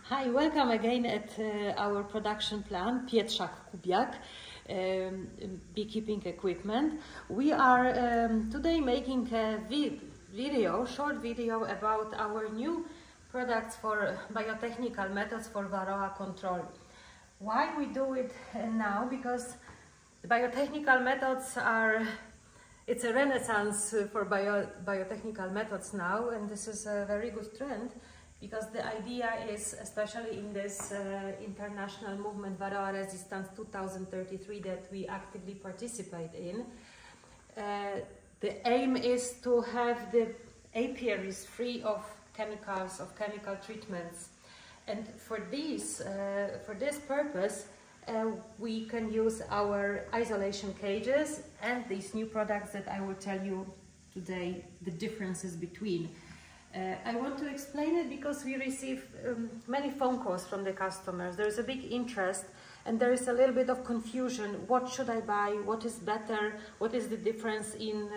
Hi, welcome again at our production plant, Pietrzak-Kubiak, beekeeping equipment. We are today making a short video about our new products for biotechnical methods for Varroa control. Why we do it now? Because biotechnical methods it's a renaissance for biotechnical methods now, and this is a very good trend. Because the idea is, especially in this international movement Varroa Resistance 2033 that we actively participate in, the aim is to have the apiaries free of chemicals, of chemical treatments. And for this purpose, we can use our isolation cages and these new products that I will tell you today the differences between. I want to explain it because we receive many phone calls from the customers. There is a big interest and there is a little bit of confusion. What should I buy? What is better? What is the difference in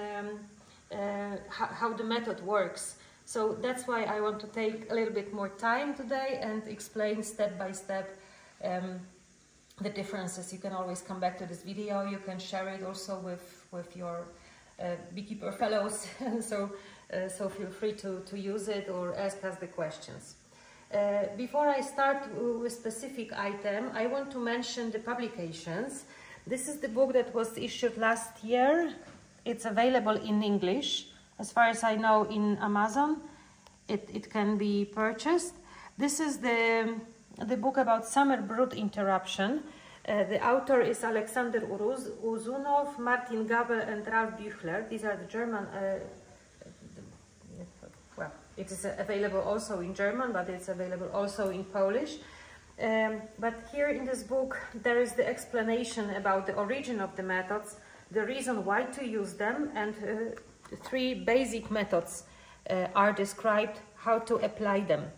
how the method works? So that's why I want to take a little bit more time today and explain step by step the differences. You can always come back to this video. You can share it also with your beekeeper fellows. So feel free to use it or ask us the questions. Before I start with specific item, I want to mention the publications. This is the book that was issued last year. It's available in English. As far as I know, in Amazon, it can be purchased. This is the book about summer brood interruption. The author is Alexander Uzunov, Martin Gabel and Ralf Büchler. These are the German it is available also in German, but it's available also in Polish. But here in this book, there is the explanation about the origin of the methods, the reason why to use them, and three basic methods are described, how to apply them.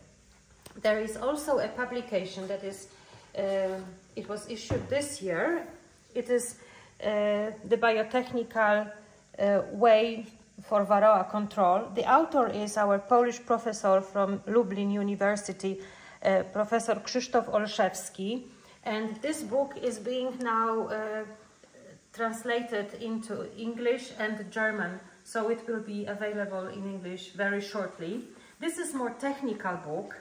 There is also a publication that is, it was issued this year. It is the biotechnical way for Varroa control. The author is our Polish professor from Lublin University, Professor Krzysztof Olszewski, and this book is being now translated into English and German, so it will be available in English very shortly. This is more technical book.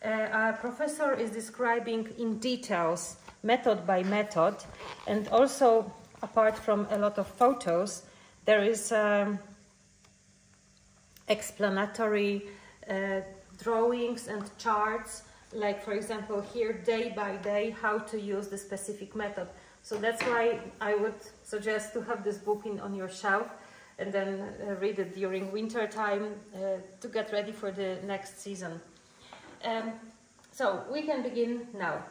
Our professor is describing in details, method by method, and also, apart from a lot of photos, there is explanatory drawings and charts, like for example here, day by day, how to use the specific method. So that's why I would suggest to have this book on your shelf and then read it during winter time to get ready for the next season. So we can begin now.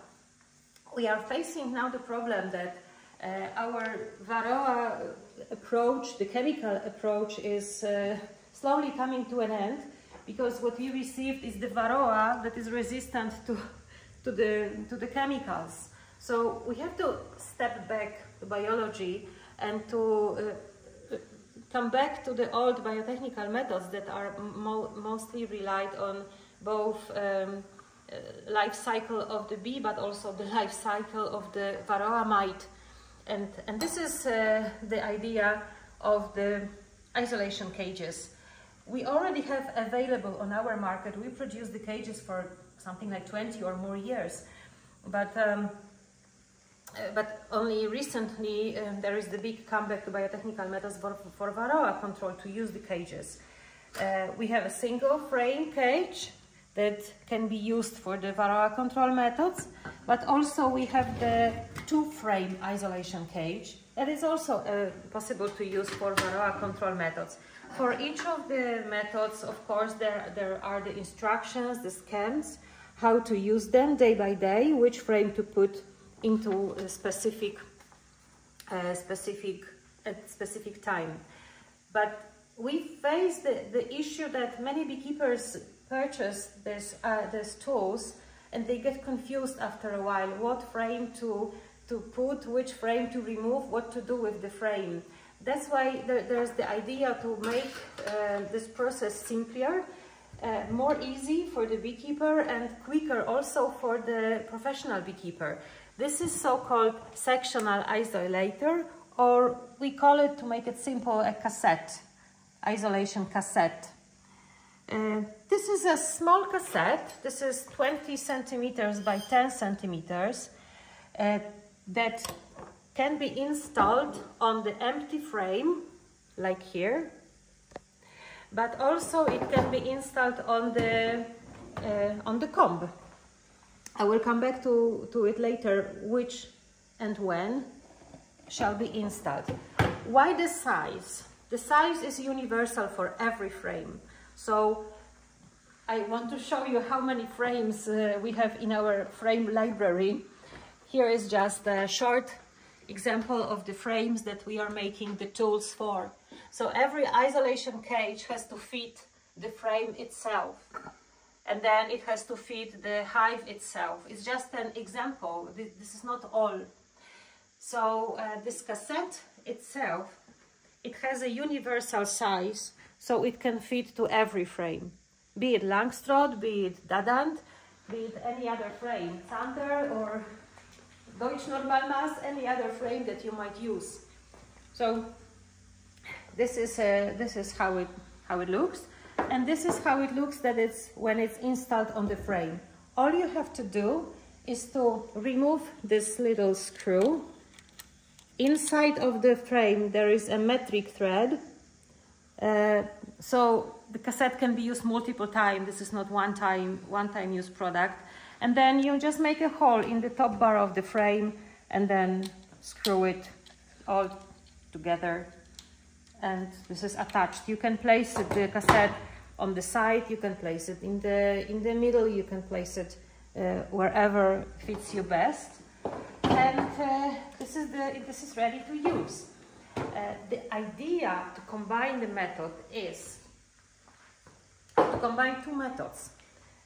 We are facing now the problem that our Varroa approach, the chemical approach, is slowly coming to an end, because what we received is the Varroa that is resistant to the chemicals. So we have to step back to biology and to come back to the old biotechnical methods that are mostly relied on both life cycle of the bee, but also the life cycle of the Varroa mite. And this is the idea of the isolation cages. We already have available on our market, we produce the cages for something like 20 or more years. But only recently there is the big comeback to biotechnical methods for Varroa control, to use the cages. We have a single frame cage that can be used for the Varroa control methods, but also we have the two-frame isolation cage that is also possible to use for Varroa control methods. For each of the methods, of course, there are the instructions, the scans, how to use them day by day, which frame to put into a specific time. But we face the issue that many beekeepers purchase these tools and they get confused after a while, what frame to put, which frame to remove, what to do with the frame. That's why there's the idea to make this process simpler more easy for the beekeeper and quicker also for the professional beekeeper. This is so-called sectional isolator, or we call it, to make it simple, a cassette, isolation cassette. This is a small cassette. This is 20 centimeters by 10 centimeters that can be installed on the empty frame, like here, but also it can be installed on the comb. I will come back to it later, which and when shall be installed. Why the size? The size is universal for every frame. So I want to show you how many frames we have in our frame library. Here is just a short example of the frames that we are making the tools for. So every isolation cage has to fit the frame itself, and then it has to fit the hive itself. It's just an example. This is not all. So this cassette itself, it has a universal size, so it can fit to every frame. Be it Langstroth, be it Dadant, be it any other frame, Zander or Deutsch Normalmaß, any other frame that you might use. So this is how it looks, and this is how it looks when it's installed on the frame. All you have to do is to remove this little screw. Inside of the frame there is a metric thread, so the cassette can be used multiple times. This is not one time use product. And then you just make a hole in the top bar of the frame and then screw it all together, and this is attached. You can place the cassette on the side, you can place it in the middle, you can place it wherever fits you best. And this is ready to use. The idea to combine the method is to combine two methods.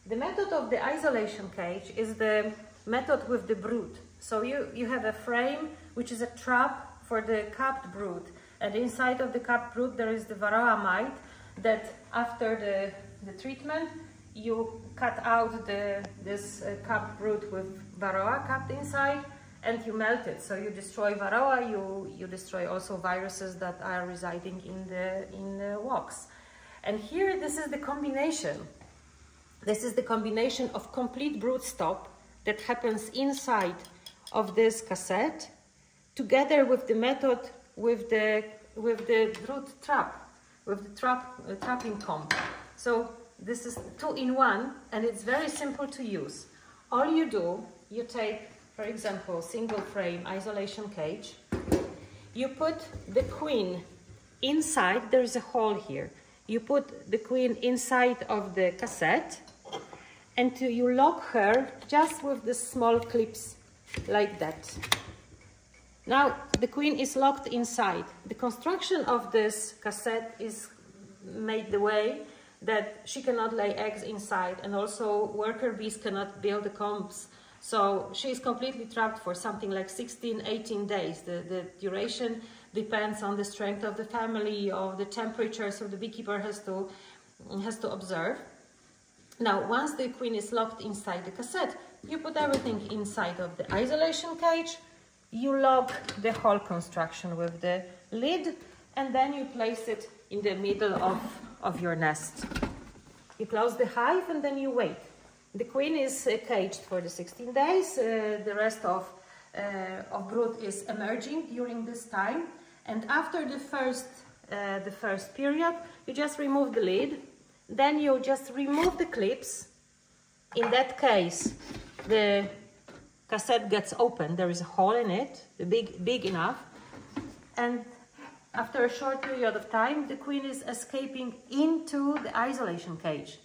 The method of the isolation cage is the method with the brood. So you have a frame which is a trap for the capped brood, and inside of the capped brood there is the varroa mite that after the treatment you cut out this capped brood with varroa capped inside, and you melt it. So you destroy varroa, you destroy also viruses that are residing in the wax. And here this is the combination. This is the combination of complete brood stop that happens inside of this cassette, together with the method with the brood trap, with the trapping comb. So this is 2-in-1, and it's very simple to use. All you do, you take, for example, single frame isolation cage. You put the queen inside. There is a hole here. You put the queen inside of the cassette, and you lock her just with the small clips like that. Now the queen is locked inside. The construction of this cassette is made the way that she cannot lay eggs inside, and also worker bees cannot build the combs. So she is completely trapped for something like 16-18 days. The duration depends on the strength of the family, of the temperature, so the beekeeper has to observe. Now, once the queen is locked inside the cassette, you put everything inside of the isolation cage, you lock the whole construction with the lid, and then you place it in the middle of your nest. You close the hive and then you wait. The queen is caged for the 16 days. The rest of brood is emerging during this time. And after the first period, you just remove the lid. Then you just remove the clips. In that case, the cassette gets open. There is a hole in it, big enough. And after a short period of time, the queen is escaping into the isolation cage.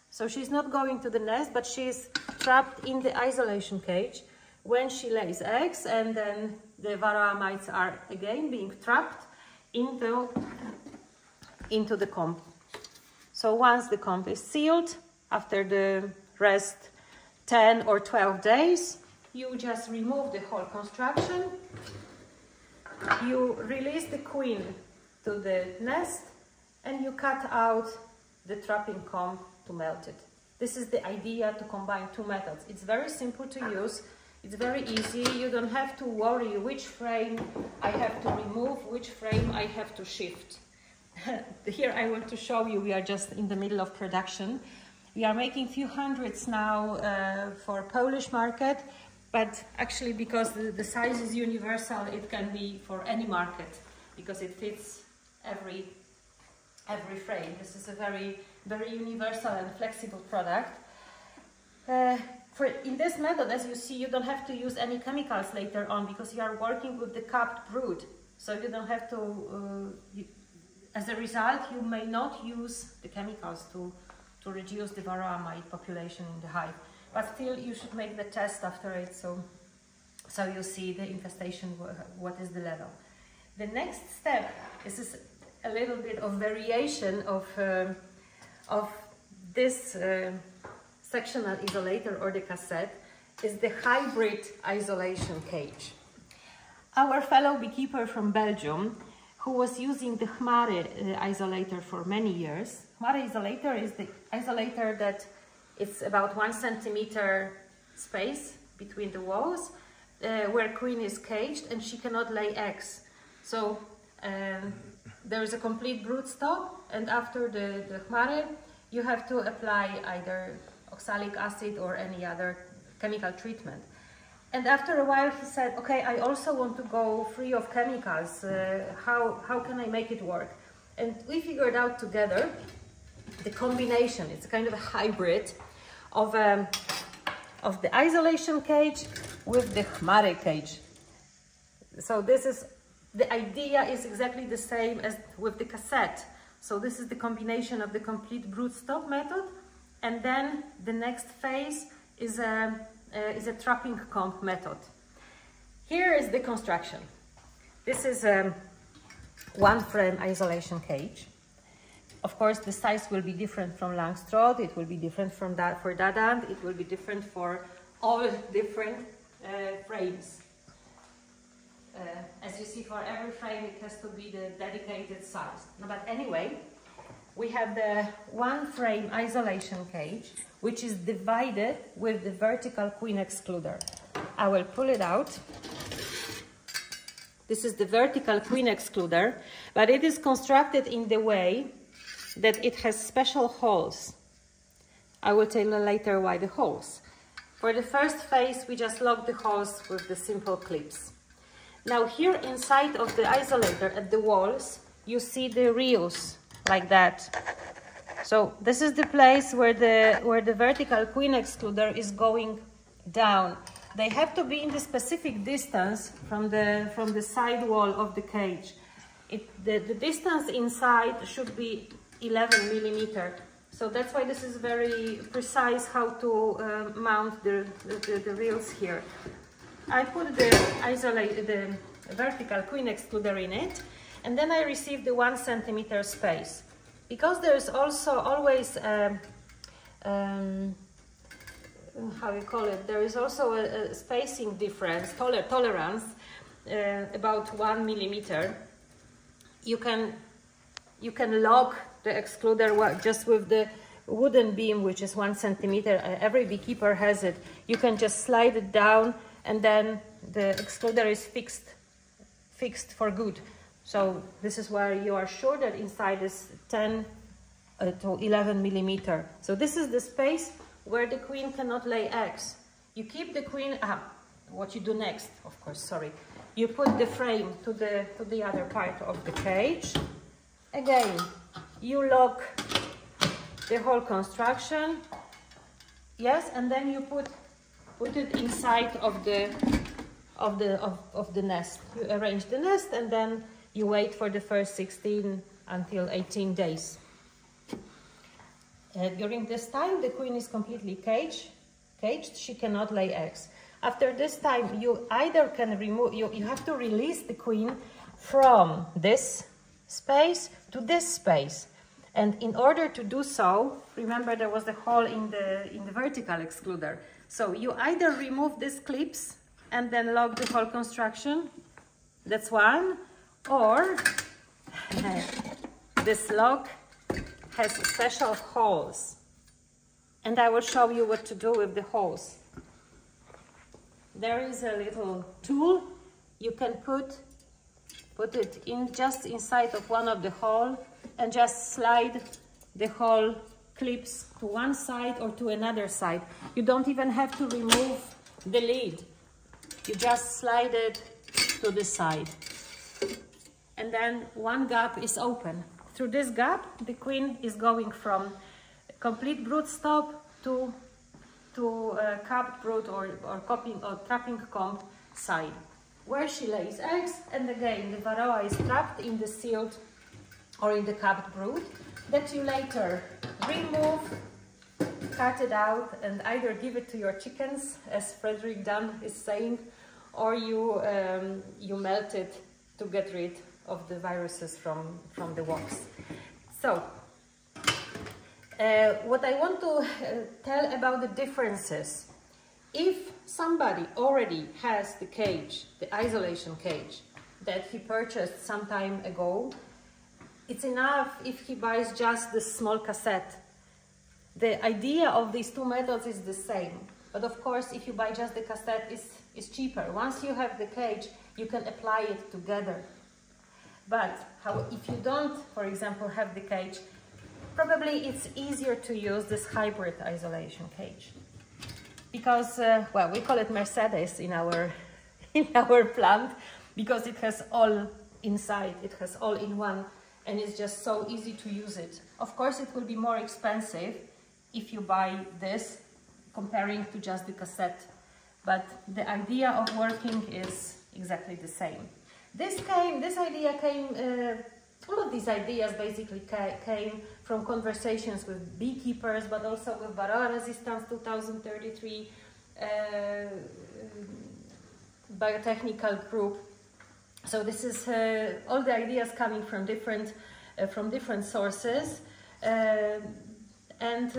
So she's not going to the nest, but she's trapped in the isolation cage when she lays eggs, and then the varroa mites are again being trapped into the comb. So once the comb is sealed, after the rest 10 or 12 days, you just remove the whole construction. You release the queen to the nest, and you cut out the trapping comb to melt it. This is the idea to combine two methods. It's very simple to use. It's very easy. You don't have to worry which frame I have to remove, which frame I have to shift. Here I want to show you, we are just in the middle of production. We are making few hundreds now for Polish market, but actually because the size is universal, it can be for any market because it fits every frame. This is a very universal and flexible product. In this method, as you see, you don't have to use any chemicals later on because you are working with the capped brood. So you don't have to, as a result, you may not use the chemicals to reduce the varroa mite population in the hive. But still, you should make the test after it, so you see the infestation, what is the level. The next step, this is a little bit of variation of this sectional isolator or the cassette, is the hybrid isolation cage. Our fellow beekeeper from Belgium, who was using the Chmary isolator for many years. Chmary isolator is the isolator that it's about 1 centimeter space between the walls, where queen is caged and she cannot lay eggs. So there is a complete brood stop, and after the Chmary, you have to apply either oxalic acid or any other chemical treatment. And after a while he said, okay, I also want to go free of chemicals. How can I make it work? And we figured out together the combination. It's kind of a hybrid of the isolation cage with the Chmary cage. So this is, the idea is exactly the same as with the cassette. So this is the combination of the complete brood stop method, and then the next phase is a trapping comb method. Here is the construction. This is a 1 frame isolation cage. Of course, the size will be different from Langstroth. It will be different from that for Dadant. It will be different for all different frames. As you see, for every frame it has to be the dedicated size. But anyway, we have the 1 frame isolation cage, which is divided with the vertical queen excluder. I will pull it out. This is the vertical queen excluder, but it is constructed in the way that it has special holes. I will tell you later why the holes. For the first phase, we just lock the holes with the simple clips. Now here inside of the isolator at the walls, you see the reels like that. So this is the place where the vertical queen excluder is going down. They have to be in the specific distance from the side wall of the cage. The distance inside should be 11 millimeter. So that's why this is very precise how to mount the reels here. I put the vertical queen excluder in it, and then I receive the 1 centimeter space. Because there is also always, how you call it, there is also a spacing difference, tolerance, about 1 millimeter. You can lock the excluder just with the wooden beam, which is 1 centimeter. Every beekeeper has it. You can just slide it down, and then the excluder is fixed for good. So this is where you are sure that inside is 10 to 11 millimeter. So this is the space where the queen cannot lay eggs. You keep the queen up. What you do next, of course, sorry. You put the frame to the other part of the cage. Again, you lock the whole construction. Yes, and then you put it inside of the nest. You arrange the nest, and then you wait for the first 16 until 18 days. During this time, the queen is completely caged. She cannot lay eggs. After this time, you either can remove, you have to release the queen from this space to this space. And in order to do so, remember there was the hole in the vertical excluder. So you either remove these clips and then lock the whole construction. That's one. Or this lock has special holes and I will show you what to do with the hose. There is a little tool. You can put it in just inside of one of the hole and just slide the hole clips to one side or to another side. You don't even have to remove the lid. You just slide it to the side. And then one gap is open. Through this gap, the queen is going from complete brood stop to capped brood or cupping or trapping comb side, where she lays eggs. And again, the varroa is trapped in the sealed or in the capped brood that you later remove, cut it out, and either give it to your chickens, as Frederick Dunn is saying, or you melt it to get rid of the viruses from the wax. So, what I want to tell about the differences. If somebody already has the cage, the isolation cage, that he purchased some time ago, it's enough if he buys just the small cassette. The idea of these two methods is the same, but of course if you buy just the cassette, it's cheaper. Once you have the cage, you can apply it together. But if you don't, for example, have the cage, probably it's easier to use this hybrid isolation cage. Because, well, we call it Mercedes in our plant, because it has all inside, it has all in one, and it's just so easy to use it. Of course, it will be more expensive if you buy this, comparing to just the cassette, but the idea of working is exactly the same. All of these ideas basically came from conversations with beekeepers, but also with Varroa Resistance 2033 biotechnical group. So this is all the ideas coming from different sources, and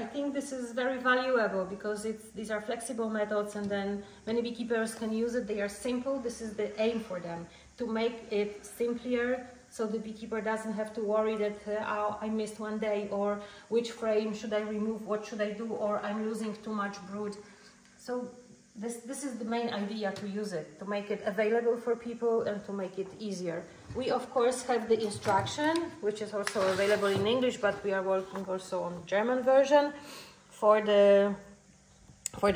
I think this is very valuable because these are flexible methods, and then many beekeepers can use it. They are simple. This is the aim for them, to make it simpler, so the beekeeper doesn't have to worry that oh, I missed one day, or which frame should I remove, what should I do, or I'm losing too much brood. So this is the main idea, to use it, to make it available for people and to make it easier. We of course have the instruction, which is also available in English, but we are working also on German version for the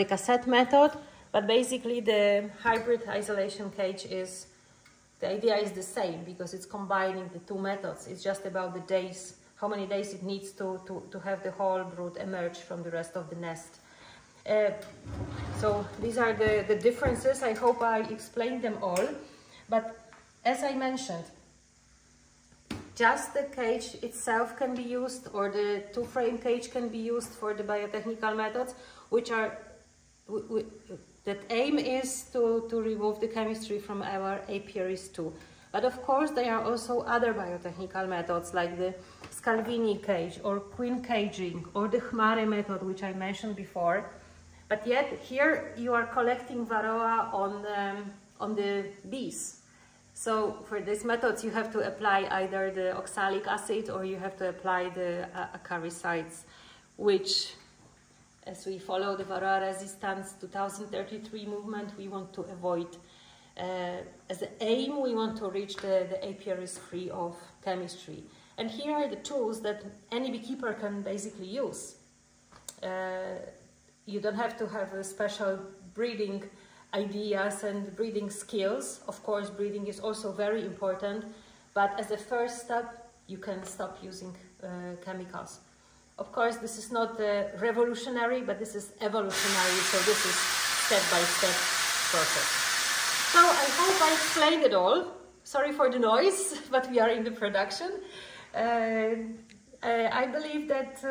cassette method. But basically the hybrid isolation cage is, the idea is the same, because it's combining the two methods. It's just about the days, how many days it needs to have the whole brood emerge from the rest of the nest. So these are the differences. I hope I explained them all. But as I mentioned, just the cage itself can be used, or the two-frame cage can be used for the biotechnical methods, which are that aim is to remove the chemistry from our apiaries too. But of course there are also other biotechnical methods, like the Scalvini cage or queen caging or the Chmary method, which I mentioned before. But yet here you are collecting varroa on the bees. So for these methods you have to apply either the oxalic acid or you have to apply the acaricides, which, as we follow the Varroa Resistance 2033 movement, we want to avoid. As an aim, we want to reach the apiaries free of chemistry. And here are the tools that any beekeeper can basically use. You don't have to have a special breeding ideas and breeding skills. Of course, breeding is also very important, but as a first step, you can stop using chemicals. Of course, this is not revolutionary, but this is evolutionary, so this is step-by-step process. So I hope I explained it all. Sorry for the noise, but we are in the production. I believe that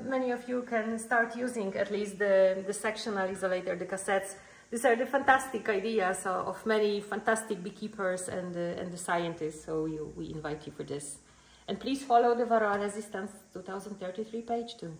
many of you can start using at least the sectional isolator, the cassettes. These are the fantastic ideas of many fantastic beekeepers and the scientists, so we invite you for this. And please follow the Varroa Resistance 2033 page too.